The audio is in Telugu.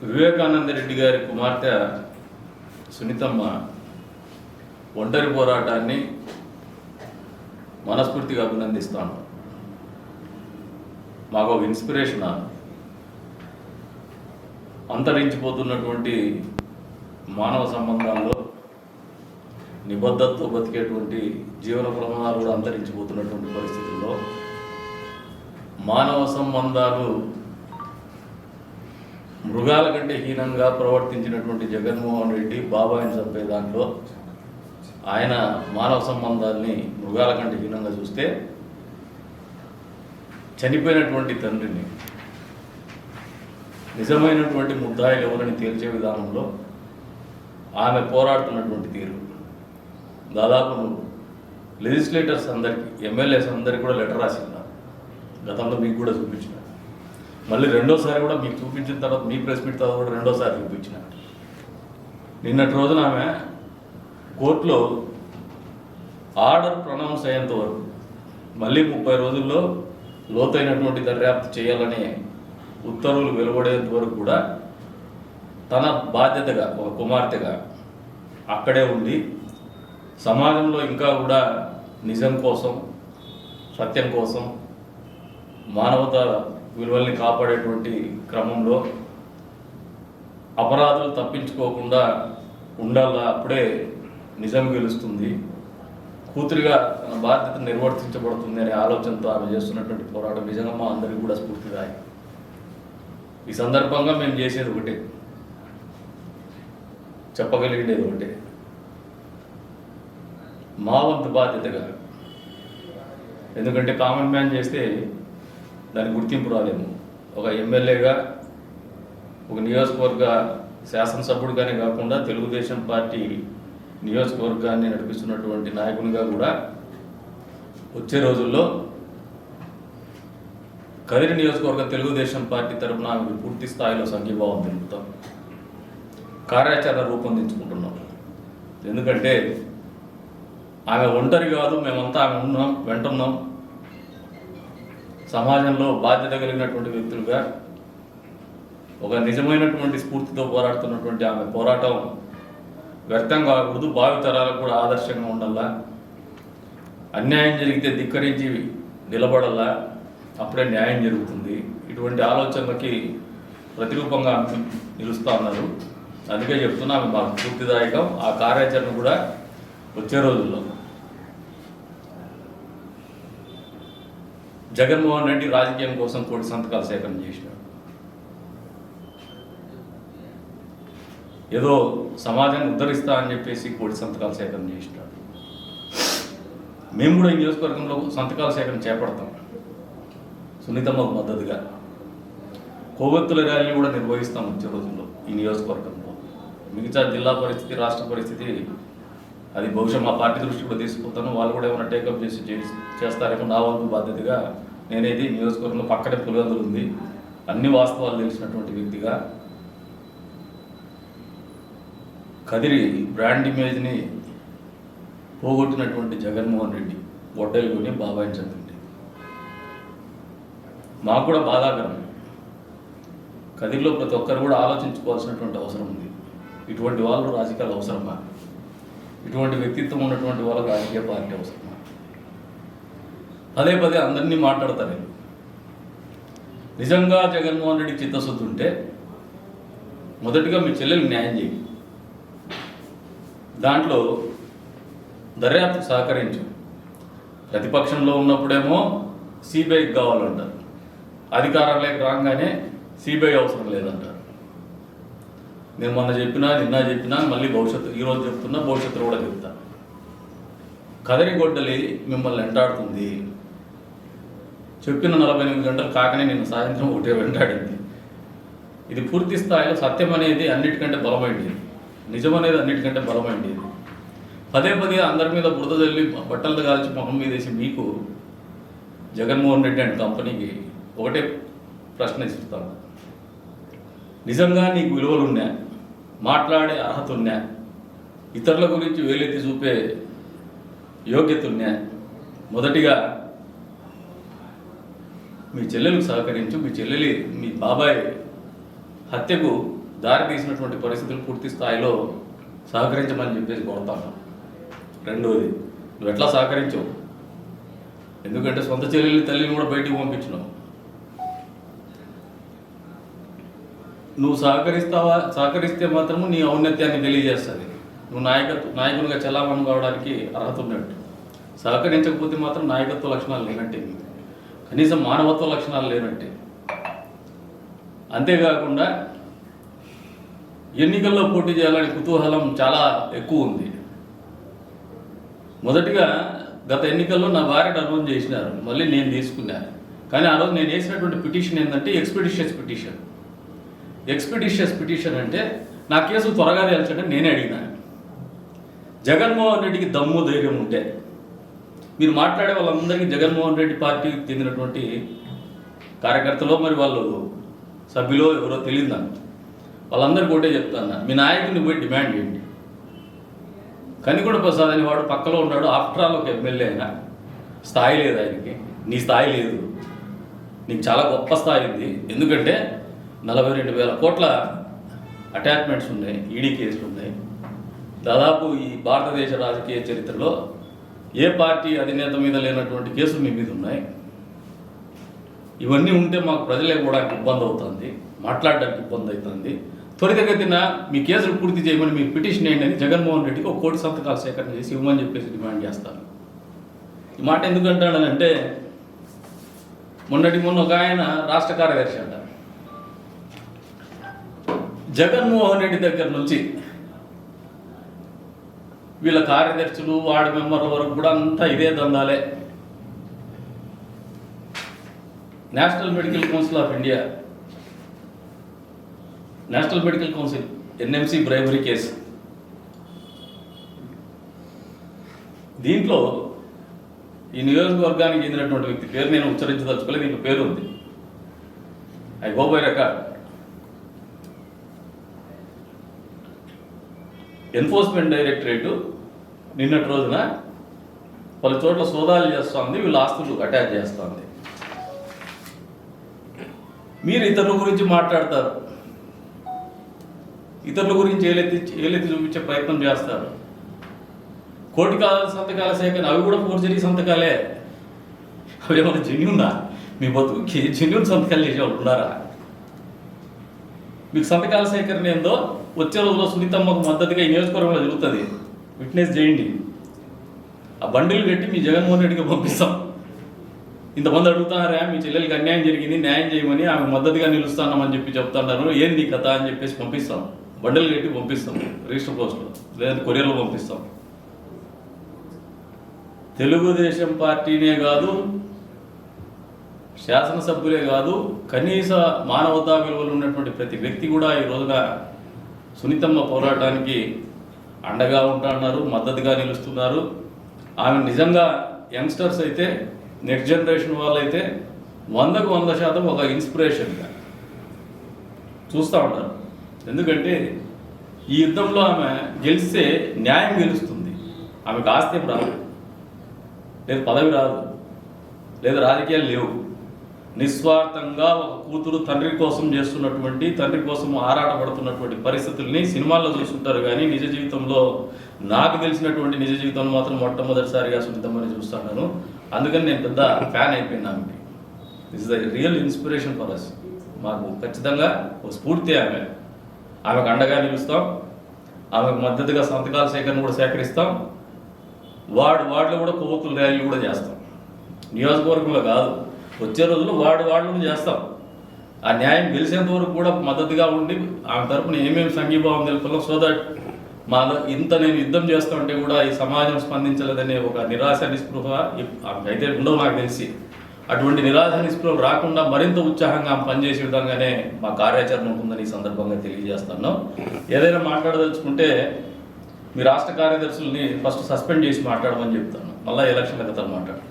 వివేకానంద రెడ్డి గారి కుమార్తె సునీతమ్మ ఒంటరి పోరాటాన్ని మనస్ఫూర్తిగా అభినందిస్తాను. మాకు ఒక ఇన్స్పిరేషన్. అంతరించిపోతున్నటువంటి మానవ సంబంధాల్లో నిబద్ధతతో బతికేటువంటి జీవన ప్రమాణాలు కూడా అంతరించిపోతున్నటువంటి పరిస్థితుల్లో మానవ సంబంధాలు మృగాల కంటే హీనంగా ప్రవర్తించినటువంటి జగన్మోహన్ రెడ్డి బాబాయిని చంపే దాంట్లో ఆయన మానవ సంబంధాల్ని మృగాల కంటే హీనంగా చూస్తే చనిపోయినటువంటి తండ్రిని నిజమైనటువంటి ముద్దాయిలు ఎవరని తేల్చే విధానంలో ఆమె పోరాడుతున్నటువంటి తీరు దాదాపు లెజిస్లేటర్స్ అందరికీ, ఎమ్మెల్యేస్ అందరికీ కూడా లెటర్ రాసిన్నారు. గతంలో మీకు కూడా చూపించిన, మళ్ళీ రెండోసారి కూడా మీకు చూపించిన తర్వాత మీ ప్రెస్ మీట్ తర్వాత కూడా రెండోసారి చూపించిన. నిన్నటి రోజున ఆమె కోర్టులో ఆర్డర్ ప్రొనౌన్స్ అయ్యేంత వరకు మళ్ళీ 30 రోజుల్లో లోతైనటువంటి దర్యాప్తు చేయాలనే ఉత్తర్వులు వెలువడేంత వరకు కూడా తన బాధ్యతగా ఒక కుమార్తెగా అక్కడే ఉండి సమాజంలో ఇంకా కూడా నిజం కోసం, సత్యం కోసం, మానవత విలువల్ని కాపాడేటువంటి క్రమంలో అపరాధులు తప్పించుకోకుండా ఉండాలా, అప్పుడే నిజం గెలుస్తుంది, కూతురిగా తన బాధ్యత నిర్వర్తించబడుతుంది అనే ఆలోచనతో ఆమె చేస్తున్నటువంటి పోరాటం నిజంగా మా అందరికీ కూడా స్ఫూర్తిదాయి. ఈ సందర్భంగా మేము చేసేది ఒకటే, చెప్పగలిగేది ఒకటే, మా వంతు బాధ్యతగా. ఎందుకంటే కామన్ మ్యాన్ చేస్తే దానికి గుర్తింపు రాలేము. ఒక ఎమ్మెల్యేగా, ఒక నియోజకవర్గ శాసనసభ్యుడిగానే కాకుండా తెలుగుదేశం పార్టీ నియోజకవర్గాన్ని నడిపిస్తున్నటువంటి నాయకునిగా కూడా వచ్చే రోజుల్లో కదిరి నియోజకవర్గ తెలుగుదేశం పార్టీ తరఫున ఆమెకు పూర్తి స్థాయిలో సంఘీభావం తెలుపుతాం, కార్యాచరణ రూపొందించుకుంటున్నాం. ఎందుకంటే ఆమె ఒంటరి కాదు, మేమంతా ఆమె ఉన్నాం, వెంటున్నాం. సమాజంలో బాధ్యత కలిగినటువంటి వ్యక్తులుగా ఒక నిజమైనటువంటి స్ఫూర్తితో పోరాడుతున్నటువంటి ఆమె పోరాటం వ్యర్థం కాకూడదు, భావితరాలకు కూడా ఆదర్శంగా ఉండాలా. అన్యాయం జరిగితే ధిక్కరించి నిలబడాలా, అప్పుడే న్యాయం జరుగుతుంది. ఇటువంటి ఆలోచనలకి ప్రతిరూపంగా నిలుస్తూ ఉన్నారు. అందుకే చెప్తున్నా ఆమె మాకు స్ఫూర్తిదాయకం. ఆ కార్యాచరణ కూడా వచ్చే రోజుల్లో జగన్మోహన్ రెడ్డి రాజకీయం కోసం కోటి సంతకాలు సేకరణ చేసినాడు. ఏదో సమాజాన్ని ఉద్ధరిస్తా అని చెప్పేసి కోటి సంతకాలు సేకరణ చేసినాడు. మేము కూడా ఈ నియోజకవర్గంలో సంతకాల సేకరణ చేపడతాం సునీతమ్మకు మద్దతుగా. కొవ్వొత్తుల ర్యాలీ కూడా నిర్వహిస్తాం వచ్చే రోజుల్లో ఈ నియోజకవర్గంలో. మిగతా జిల్లా పరిస్థితి, రాష్ట్ర పరిస్థితి అది బహుశా మా పార్టీ దృష్టి కూడా తీసుకుపోతాను. వాళ్ళు కూడా ఏమైనా టేకప్ చేస్తారేమో. నా వంతు బాధ్యతగా నేనేది నియోజకవర్గంలో పక్కనే పులివెందులు ఉంది, అన్ని వాస్తవాలు తెలిసినటువంటి వ్యక్తిగా కదిరి బ్రాండ్ ఇమేజ్ని పోగొట్టినటువంటి జగన్మోహన్ రెడ్డి గొడ్డలికొని బాబాయిని చంపండి. మాకు కూడా బాధాకరం. కదిరిలో ప్రతి ఒక్కరు కూడా ఆలోచించుకోవాల్సినటువంటి అవసరం ఉంది. ఇటువంటి వాళ్ళు రాజకీయాలు అవసరమా? ఇటువంటి వ్యక్తిత్వం ఉన్నటువంటి వాళ్ళకు రాజకీయ పార్టీ అవసరమా? పదే పదే అందరినీ మాట్లాడతారు. నిజంగా జగన్మోహన్ రెడ్డి చిత్తశుద్ధి ఉంటే మొదటిగా మీ చెల్లెలకు న్యాయం చేయి, దాంట్లో దర్యాప్తు సహకరించు. ప్రతిపక్షంలో ఉన్నప్పుడేమో సిబిఐకి కావాలంటారు, అధికారంలోకి రాగానే సిబిఐ అవసరం లేదంటారు. నేను మొన్న చెప్పినా, నిన్న చెప్పినా, మళ్ళీ భవిష్యత్తు ఈరోజు చెప్తున్నా, భవిష్యత్తులో కూడా చెప్తా. కదిరి గొడ్డలి మిమ్మల్ని వెంటాడుతుంది. చెప్పిన 48 గంటలు కాకనే నిన్న సాయంత్రం ఒకటే వెంటాడింది. ఇది పూర్తి స్థాయిలో సత్యం అనేది అన్నిటికంటే బలమైంది, నిజం అనేది అన్నిటికంటే బలమైంది. పదే పదే అందరి మీద బురద చల్లి బట్టలు కాల్చి మొహం మీద వేసి మీకు జగన్మోహన్ రెడ్డి అండ్ కంపెనీకి ఒకటే ప్రశ్న ఇస్తాను. నిజంగా నీకు విలువలు ఉన్నా, మాట్లాడే అర్హత ఉన్నా, ఇతరుల గురించి వేలెత్తి చూపే యోగ్యత ఉన్నా, మొదటిగా మీ చెల్లెలకు సహకరించు. మీ బాబాయ్ హత్యకు దారి తీసినటువంటి పరిస్థితులు పూర్తి స్థాయిలో సహకరించమని చెప్పేసి కోరుతాను. రెండోది, నువ్వు ఎట్లా సహకరించవు? ఎందుకంటే సొంత చెల్లెలి తల్లిని కూడా బయటికి పంపించినావు. నువ్వు సహకరిస్తే మాత్రము నీ ఔన్నత్యాన్ని తెలియజేస్తుంది. నువ్వు నాయకునిగా చలామణి కావడానికి అర్హత ఉన్నట్టు. సహకరించకపోతే మాత్రం నాయకత్వ లక్షణాలు లేనట్టే, కనీసం మానవత్వ లక్షణాలు లేనట్టే. అంతేకాకుండా ఎన్నికల్లో పోటీ చేయాలనే కుతూహలం చాలా ఎక్కువ ఉంది. మొదటిగా గత ఎన్నికల్లో నా భార్యను అనుభవం చేసినారు, మళ్ళీ నేను తీసుకున్నాను. కానీ ఆ రోజు నేను వేసినటువంటి పిటిషన్ ఏంటంటే ఎక్స్పెడిషియస్ పిటిషన్ అంటే నా కేసు త్వరగా తేల్చండి నేనే అడిగినాను. జగన్మోహన్ రెడ్డికి దమ్ము ధైర్యం ఉంటే, మీరు మాట్లాడే వాళ్ళందరికీ జగన్మోహన్ రెడ్డి పార్టీకి చెందినటువంటి కార్యకర్తలు, మరి వాళ్ళు సభ్యులు ఎవరో తెలియదు నాకు, వాళ్ళందరికీ ఒకటే చెప్తాను, మీ నాయకుడిని పోయి డిమాండ్ చేయండి. కనికొండ ప్రసాద్ అని వాడు పక్కలో ఉన్నాడు, ఆఫ్టర్ ఆల్ ఒక ఎమ్మెల్యే అయినా స్థాయి లేదు ఆయనకి. నీ స్థాయి లేదు, నీకు చాలా గొప్ప స్థాయి ఉంది. ఎందుకంటే 42,000 కోట్ల అటాచ్మెంట్స్ ఉన్నాయి, ఈడీ కేసులు ఉన్నాయి. దాదాపు ఈ భారతదేశ రాజకీయ చరిత్రలో ఏ పార్టీ అధినేత మీద లేనటువంటి కేసులు మీ మీద ఉన్నాయి. ఇవన్నీ ఉంటే మాకు ప్రజలే కూడా ఇబ్బంది అవుతుంది, మాట్లాడడానికి ఇబ్బంది అవుతుంది. త్వరితగతిన మీ కేసులు పూర్తి చేయమని మీరు పిటిషన్ వేయండి అని జగన్మోహన్ రెడ్డికి 1 కోటి సంతకాలు సేకరణ చేసి ఇవ్వమని చెప్పేసి డిమాండ్ చేస్తాను. ఈ మాట ఎందుకంటానంటే, మొన్న ఒక ఆయన రాష్ట్ర కార్యదర్శి అంట, జగన్మోహన్ రెడ్డి దగ్గర నుంచి వీళ్ళ కార్యదర్శులు వార్డు మెంబర్ల వరకు కూడా అంతా ఇదే దందాలే. National medical council of India, national medical council NMC bribery case, దీంట్లో ఈ నియోజకవర్గానికి చెందినటువంటి వ్యక్తి పేరు నేను ఉచ్చరించదలుచుకోలేదు, ఇంక పేరు ఉంది, I go by record. Enforcement directorate నిన్నటి రోజున పలు చోట్ల సోదాలు చేస్తుంది, వీళ్ళ ఆస్తులు అటాచ్ చేస్తుంది. మీరు ఇతరుల గురించి మాట్లాడతారు, ఇతరుల గురించి ఏలెత్తి చూపించే ప్రయత్నం చేస్తారు. 1 కోటి సంతకాల సేకరణ, అవి కూడా ఫోర్జరీ సంతకాలే. అవి ఏమైనా జెన్యున్నా? మీ బతుకుకి జెన్యున్ సంతకాలు చేసేవాళ్ళు ఉన్నారా? మీకు సంతకాల సేకరణ ఏందో వచ్చే రోజులో సునీతమ్మకు మద్దతుగా ఈ నియోజకవర్గంలో జరుగుతుంది, విట్నెస్ చేయండి. ఆ బండిలు కట్టి మీ జగన్మోహన్ రెడ్డికి పంపిస్తాం. ఇంతమంది అడుగుతున్నారా మీ చెల్లెలకి అన్యాయం జరిగింది, న్యాయం చేయమని, ఆమె మద్దతుగా నిలుస్తున్నామని చెప్తున్నారు, ఏంది కథ అని చెప్పేసి పంపిస్తాం. బండిలు కట్టి పంపిస్తాం, రిజిస్టర్ పోస్టులో లేదంటే కొరియర్లో పంపిస్తాం. తెలుగుదేశం పార్టీనే కాదు, శాసనసభ్యులే కాదు, కనీస మానవతా విలువలు ఉన్నటువంటి ప్రతి వ్యక్తి కూడా ఈ రోజున సునీతమ్మ పోరాటానికి అండగా ఉంటున్నారు, మద్దతుగా నిలుస్తున్నారు. ఆమె నిజంగా యంగ్స్టర్స్ అయితే, నెక్స్ట్ జనరేషన్ వాళ్ళైతే 100కు 100% ఒక ఇన్స్పిరేషన్గా చూస్తూ ఉంటారు. ఎందుకంటే ఈ యుద్ధంలో ఆమె గెలిస్తే న్యాయం గెలుస్తుంది. ఆమెకు ఆస్తి రాదు, లేదు పదవి రాదు, లేదు రాజకీయాలు లేవు. నిస్వార్థంగా ఒక కూతురు తండ్రి కోసం చేస్తున్నటువంటి, తండ్రి కోసం ఆరాటపడుతున్నటువంటి పరిస్థితుల్ని సినిమాల్లో చూస్తుంటారు, కానీ నిజ జీవితంలో నాకు తెలిసినటువంటి నిజ జీవితంలో మాత్రం మొట్టమొదటిసారిగా సునీతమ్మని చూస్తున్నాను. అందుకని నేను పెద్ద ఫ్యాన్ అయిపోయినా ఆమెకి. This is the real inspiration for us. మాకు ఖచ్చితంగా ఒక స్ఫూర్తి ఆమె. ఆమెకు అండగా నిలుస్తాం, ఆమెకు మద్దతుగా సంతకాల సేకరణ కూడా సేకరిస్తాం. వార్డులో కూడా కొవ్వొత్తుల ర్యాలీలు కూడా చేస్తాం. నియోజకవర్గంలో కాదు, వచ్చే రోజుల్లో వార్డులో చేస్తాం. ఆ న్యాయం గెలిచేంత వరకు కూడా మద్దతుగా ఉండి ఆమె తరపున ఏమేమి సంఘీభావం తెలుపుతాం. సో దట్ నేను యుద్ధం చేస్తూ ఉంటే కూడా ఈ సమాజం స్పందించలేదనే ఒక నిరాశ నిస్పృహ అయితే ఉండవు నాకు తెలిసి. అటువంటి నిరాశ నిస్పృహ రాకుండా మరింత ఉత్సాహంగా పనిచేసే విధంగానే మా కార్యాచరణ ఉంటుందని ఈ సందర్భంగా తెలియజేస్తున్నాం. ఏదైనా మాట్లాడదలుచుకుంటే మీ రాష్ట్ర కార్యదర్శుల్ని ఫస్ట్ సస్పెండ్ చేసి మాట్లాడమని చెప్తాను, మళ్ళీ ఎలక్షన్ల కథలు మాట్లాడు.